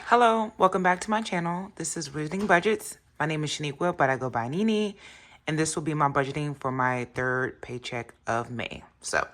Hello, welcome back to my channel. This is Wizarding Budgets. My name is Shaniqua, but I go by Nini, and this will be my budgeting for my third paycheck of May. So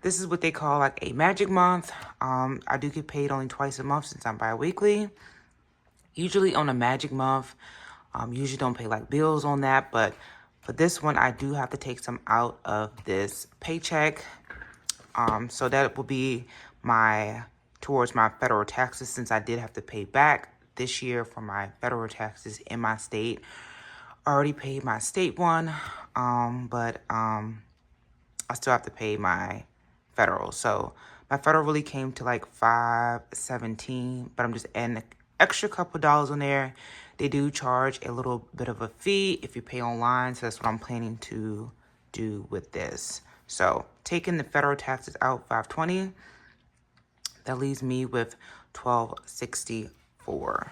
this is what they call like a magic month. I do get paid only twice a month since I'm bi-weekly. Usually on a magic month, usually don't pay like bills on that, but for this one, I do have to take some out of this paycheck. So that will be towards my federal taxes, since I did have to pay back this year for my federal taxes in my state. I already paid my state one, but I still have to pay my federal. So my federal really came to like $517, but I'm just adding an extra couple dollars on there. They do charge a little bit of a fee if you pay online, so that's what I'm planning to do with this. So taking the federal taxes out, $520. That leaves me with $1264.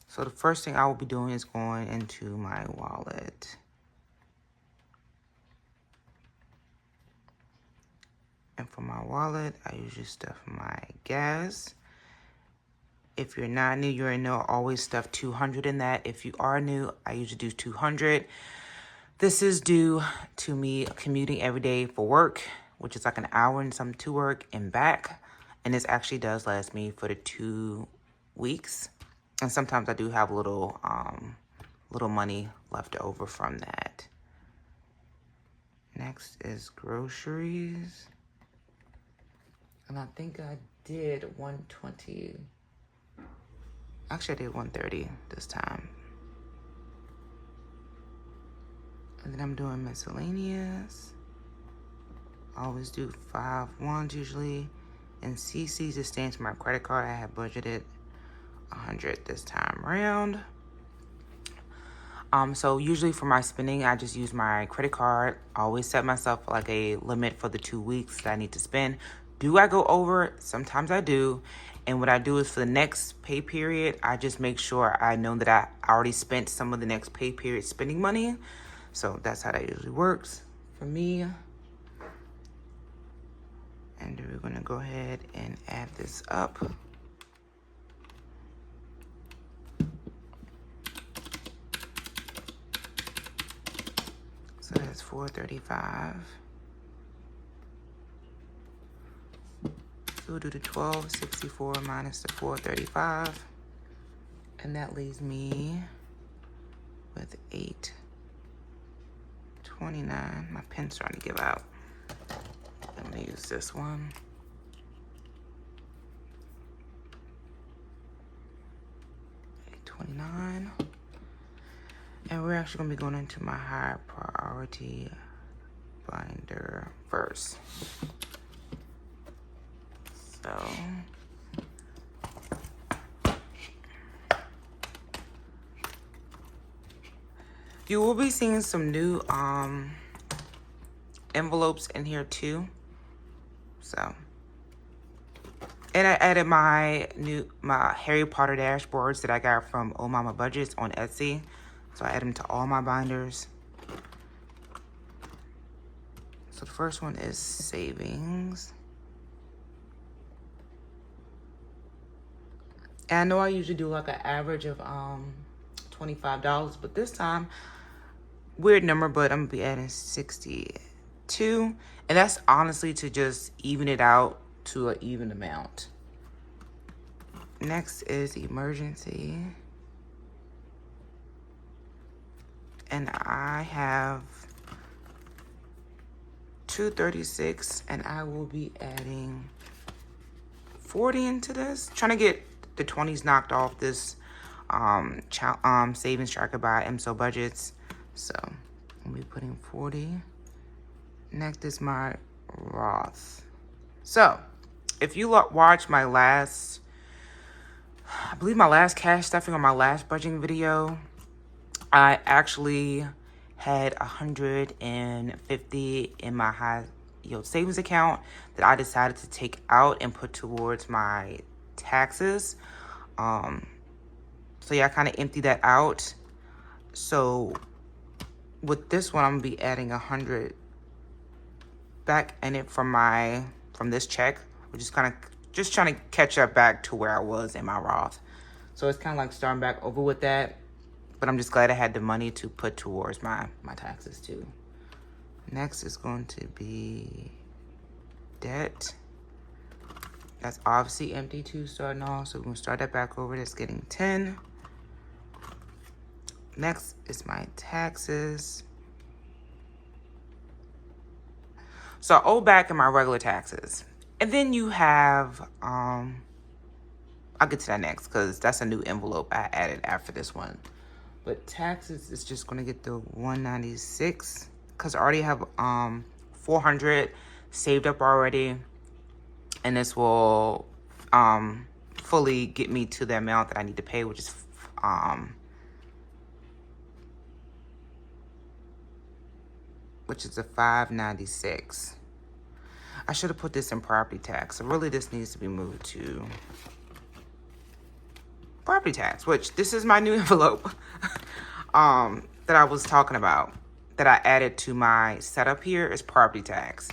So the first thing I will be doing is going into my wallet. And for my wallet, I usually stuff my gas. If you're not new, you already know I always stuff $200 in that. If you are new, I usually do $200. This is due to me commuting every day for work, which is like an hour and some to work and back. And this actually does last me for the 2 weeks. And sometimes I do have little money left over from that. Next is groceries. And I think I did 120. Actually, I did 130 this time. And then I'm doing miscellaneous. I always do 5 ones usually. And CC just stands for my credit card. I have budgeted 100 this time around. So usually for my spending, I just use my credit card. I always set myself like a limit for the 2 weeks that I need to spend. Do I go over? Sometimes I do. And what I do is for the next pay period, I just make sure I know that I already spent some of the next pay period spending money. So that's how that usually works for me. And we're gonna go ahead and add this up. So that's $435. So we'll do the $1264 minus the $435. And that leaves me with $829. My pen's starting to give out. I'm gonna use this one. $829. And we're actually gonna be going into my high priority binder first. So you will be seeing some new envelopes in here too. So, and I added my Harry Potter dashboards that I got from Oh Mama Budgets on Etsy. So I add them to all my binders. So the first one is savings. And I know I usually do like an average of $25, but this time, weird number, but I'm gonna be adding 62. And that's honestly to just even it out to an even amount. Next is emergency. And I have 236, and I will be adding 40 into this. Trying to get the 20s knocked off this savings tracker by MSO Budgets. So I'll be putting 40. Next is my Roth. So if you watch my last, I believe my last cash stuffing on my last budgeting video, I actually had 150 in my high yield savings account that I decided to take out and put towards my taxes. So yeah, I kind of emptied that out. So with this one, I'm gonna be adding 100 back in it from this check, which is kind of just trying to catch up back to where I was in my Roth. So it's kind of like starting back over with that. But I'm just glad I had the money to put towards my taxes too. Next is going to be debt. That's obviously empty too, starting off. So we're gonna start that back over. That's getting 10. Next is my taxes. So I owe back in my regular taxes. And then you have, I'll get to that next because that's a new envelope I added after this one. But taxes is just gonna get the 196 because I already have 400 saved up already. And this will fully get me to the amount that I need to pay, which is the 596. I should have put this in property tax. So really this needs to be moved to property tax, which this is my new envelope that I was talking about that I added to my setup here is property tax.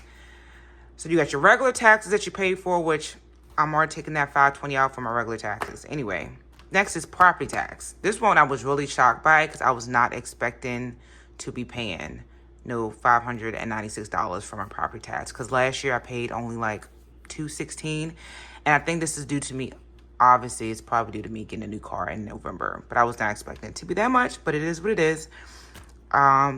So you got your regular taxes that you pay for, which I'm already taking that $520 out for my regular taxes. Anyway, next is property tax. This one I was really shocked by because I was not expecting to be paying no $596 for my property tax. Because last year I paid only like $216. And I think this is due to me. Obviously, it's probably due to me getting a new car in November. But I was not expecting it to be that much. But it is what it is.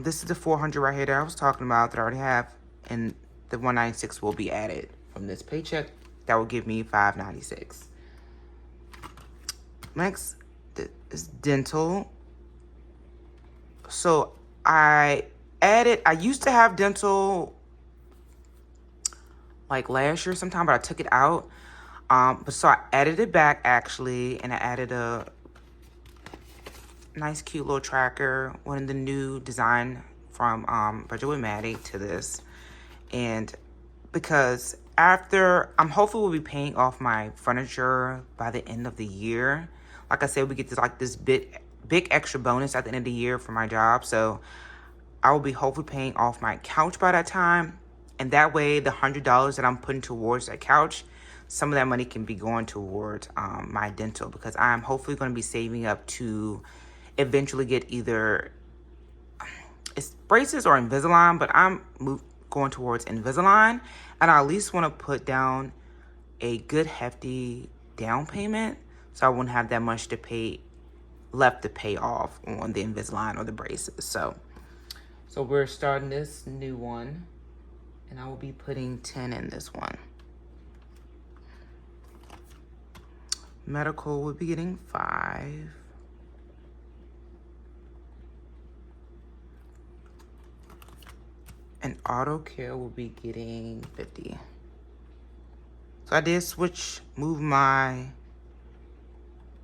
This is the 400 right here that I was talking about that I already have. And the 196 will be added from this paycheck. That will give me 596. Next is dental. So I used to have dental like last year sometime, but I took it out. So I added it back actually, and I added a nice cute little tracker, one of the new design from Budget with Maddie to this. And because after, I'm hopefully will be paying off my furniture by the end of the year. Like I said, we get this big extra bonus at the end of the year for my job. So I will be hopefully paying off my couch by that time. And that way, the $100 that I'm putting towards that couch, some of that money can be going towards my dental, because I'm hopefully going to be saving up to eventually get either it's braces or Invisalign, but I'm going towards Invisalign, and I at least want to put down a good hefty down payment so I wouldn't have that much left to pay off on the Invisalign or the braces. So we're starting this new one, and I will be putting 10 in this one. Medical would be getting 5. And auto care will be getting 50. So I did move my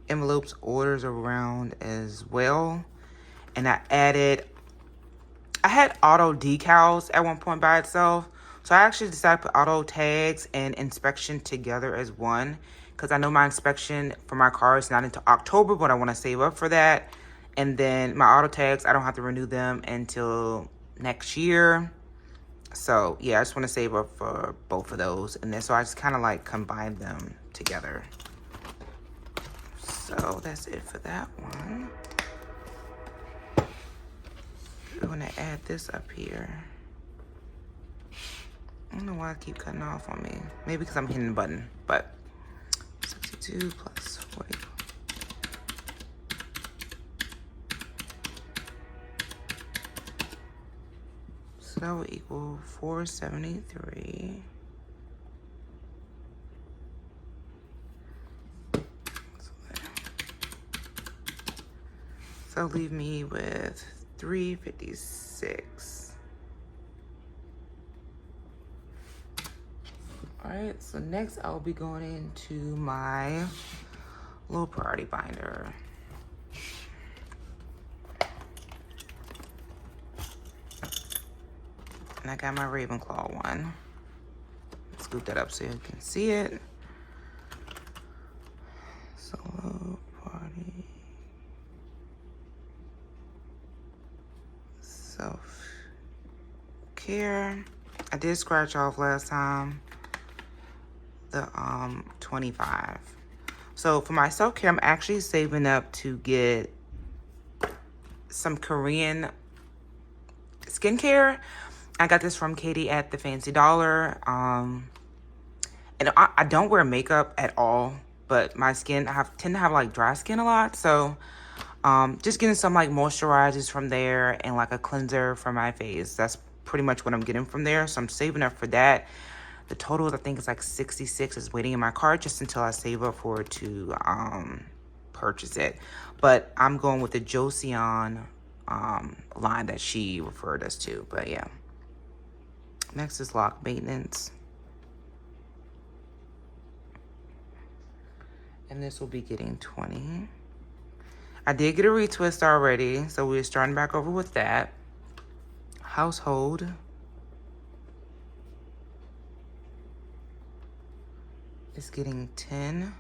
envelopes orders around as well. And I had auto decals at one point by itself. So I actually decided to put auto tags and inspection together as one, because I know my inspection for my car is not until October, but I want to save up for that. And then my auto tags, I don't have to renew them until next year. So yeah, I just want to save up for both of those. And then so I just kind of like combine them together. So that's it for that one. We're going to add this up here. I don't know why I keep cutting off on me. Maybe because I'm hitting the button, but 62 plus 40. So that will equal 473. So leave me with 356. All right, so next I'll be going into my little priority binder. And I got my Ravenclaw one. Scoop that up so you can see it. Solo party. Self-care. I did scratch off last time the 25. So for my self-care, I'm actually saving up to get some Korean skincare. I got this from Katie at the Fancy Dollar. And I don't wear makeup at all, but my skin, tend to have like dry skin a lot. So just getting some like moisturizers from there and like a cleanser for my face. That's pretty much what I'm getting from there. So I'm saving up for that. The total, I think, is like 66 is waiting in my cart just until I save up for it to purchase it. But I'm going with the Joseon line that she referred us to. But yeah. Next is lock maintenance. And this will be getting 20. I did get a retwist already, so we're starting back over with that. Household. Is getting 10.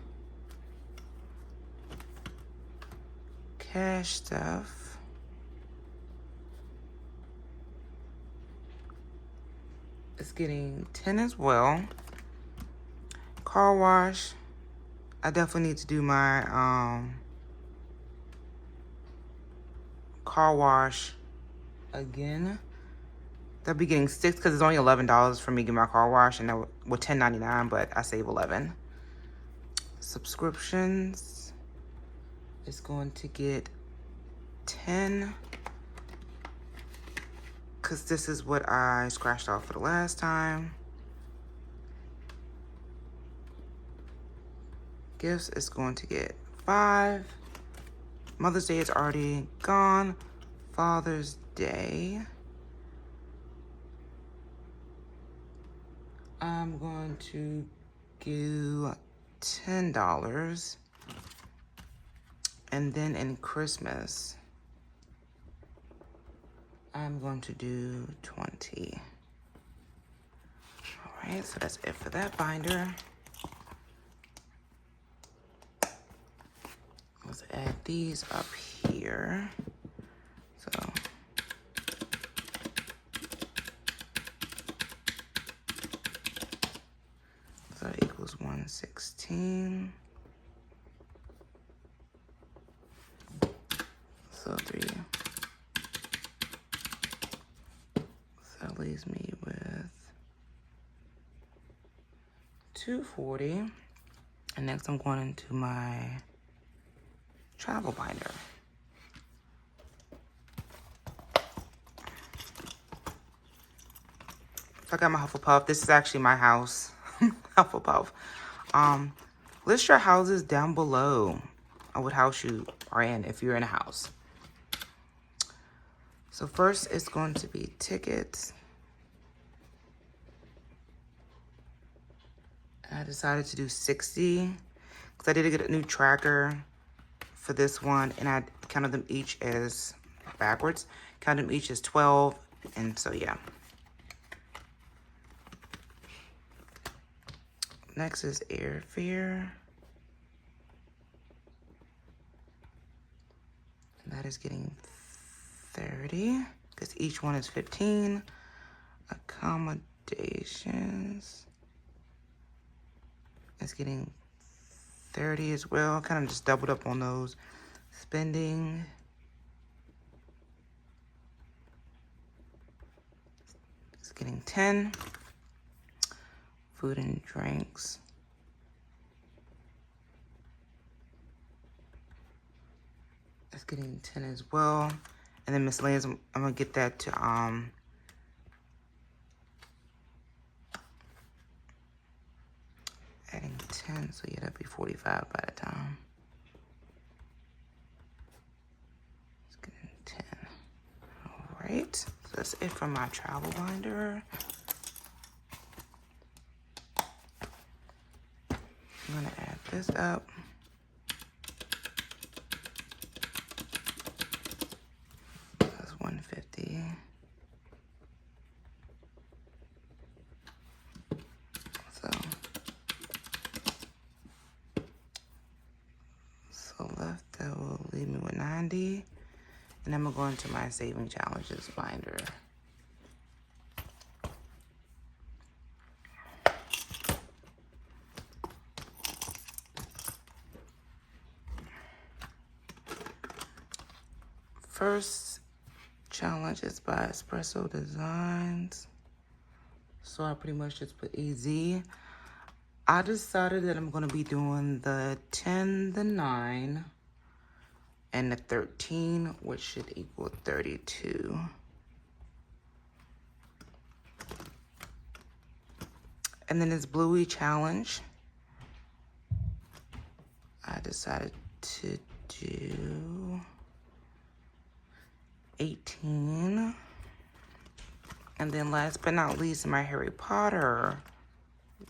Cash stuff. It's getting 10 as well. Car wash. I definitely need to do my car wash again. They'll be getting 6 because it's only $11 for me to get my car wash, and that with $10.99, but I save 11. Subscriptions is going to get 10 because this is what I scratched off for the last time. Gifts is going to get 5. Mother's Day is already gone. Father's Day, I'm going to do $10. And then in Christmas, I'm going to do 20. All right, so that's it for that binder. Let's add these up here. So that equals 116. So 3. So that leaves me with 240. And next I'm going into my travel binder. So I got my Hufflepuff. This is actually my house. Hufflepuff. List your houses down below of what house you are in if you're in a house. So first it's going to be tickets. I decided to do 60 because I did get a new tracker for this one, and I counted them each as backwards. Counted them each as 12, and so yeah. Next is airfare. And that is getting 30 because each one is 15. Accommodations is getting 30 as well. Kind of just doubled up on those. Spending is getting 10. Food and drinks is getting 10 as well. And then miscellaneous, I'm gonna get that to adding 10, so yeah, that'd be 45 by the time. It's getting 10. All right, so that's it for my travel binder. I'm gonna add this up. That's 150. So left, that will leave me with 90. And I'm gonna go into my saving challenges binder. first challenge is by Espresso Designs. So I pretty much just put EZ. I decided that I'm going to be doing the 10, the 9, and the 13, which should equal 32. And then this Bluey challenge, I decided to do 18. And then last but not least, my Harry Potter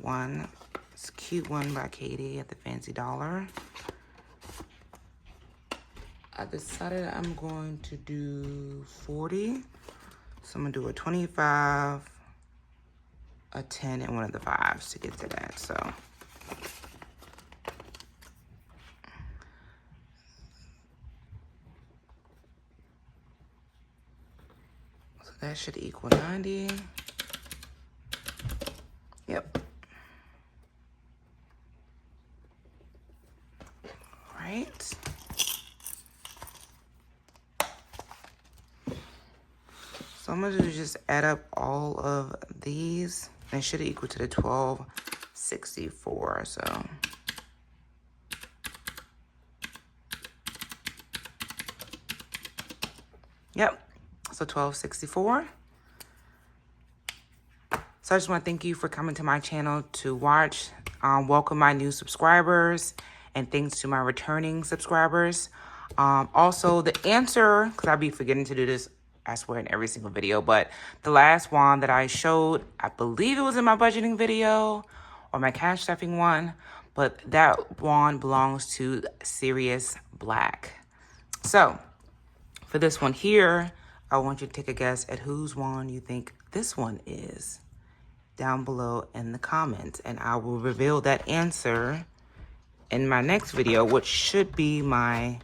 one. It's a cute one by Katie at the Fancy Dollar. I decided I'm going to do 40. So I'm gonna do a 25, a 10, and one of the 5s to get to that, so. So that should equal 90. Yep. Right. So I'm gonna just add up all of these. It should equal to the 1264, so. Yep, so 1264. So I just want to thank you for coming to my channel to watch. Welcome my new subscribers, and thanks to my returning subscribers. Also, the answer, because I'll be forgetting to do this, I swear, in every single video, but the last one that I showed, I believe it was in my budgeting video or my cash stuffing one, but that wand belongs to Sirius Black. So for this one here, I want you to take a guess at whose wand you think this one is down below in the comments, and I will reveal that answer in my next video, which should be my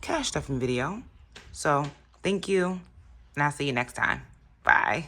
cash stuffing video. So thank you, and I'll see you next time. Bye.